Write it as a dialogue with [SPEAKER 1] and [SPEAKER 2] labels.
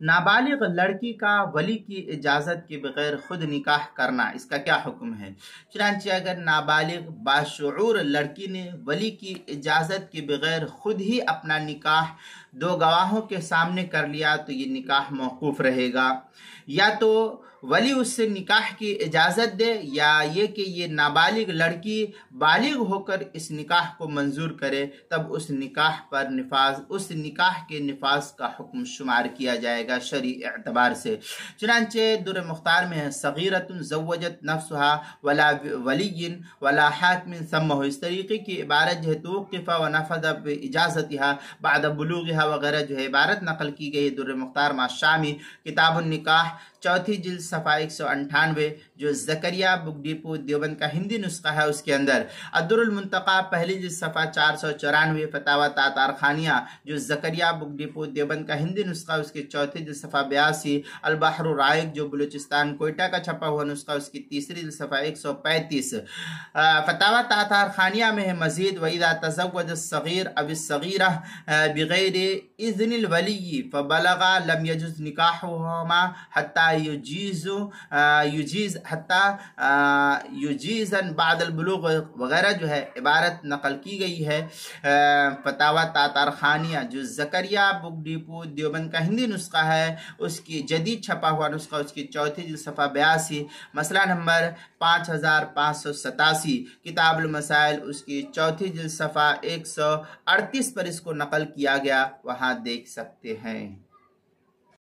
[SPEAKER 1] نابالغ لڑکی کا ولی کی اجازت کے بغیر خود نکاح کرنا، اس کا کیا حکم ہے؟ چنانچہ اگر نابالغ باشعور لڑکی نے ولی کی اجازت کے بغیر خود ہی اپنا نکاح دو گواہوں کے سامنے کر لیا تو یہ نکاح موقوف رہے گا، یا تو ولی اس سے نکاح کی اجازت دے یا یہ کہ یہ نابالغ لڑکی بالغ ہو کر اس نکاح کو منظور کرے، تب اس نکاح کے نفاذ کا حکم شمار کیا جائے گا شرعی اعتبار سے۔ چنانچہ در مختار میں ہے صغیرۃ زوجت نفسها ولا ولی ولا حاکم ثمہ، اس طریقے کی عبارت جو ہے توقف و نفذ باجازتها بعد بلوغها وغیرہ جو ہے عبارت نقل کی گئی در مختار شامی کتاب النکاح چوتھی جلد صفحہ 198 جو زکریا بک ڈیپو دیوبند کا ہندی نسخہ ہے اس کے اندر، الدر المنتقی پہلی جلد صفحہ 494 فتاوی تاتار خانیہ جو زکریا بک ڈیپو دیوبند کا ہندی نسخہ اس کی چوتھی جلد صفحہ 82، البحر الرائق جو بلوچستان کوئٹہ کا چھپا ہوا نسخہ اس کی تیسری جلد صفحہ 135، فتاوی تاتار خانیہ میں ہے مزید وَإِذَا تَزَوَّجَ الصَّغِيرُ أَوِ الصَّغِيرَةُ بِغَيْرِ إِذْنِ الْوَلِيِّ فَبَلَغَ لَمْ يَجُزْ نِكَاحُهُمَا حَتَّى یجیزن بعد البلوغ وغیرہ جو ہے عبارت نقل کی گئی ہے فتاوی تاتار خانیہ جو زکریا بک ڈیپو دیوبند کا ہندی نسخہ ہے اس کی جدید چھپا ہوا نسخہ اس کی چوتھی جلد صفحہ 82، مسئلہ نمبر 5587، کتاب المسائل اس کی چوتھی جلد صفحہ 138 پر اس کو نقل کیا گیا، وہاں دیکھ سکتے ہیں۔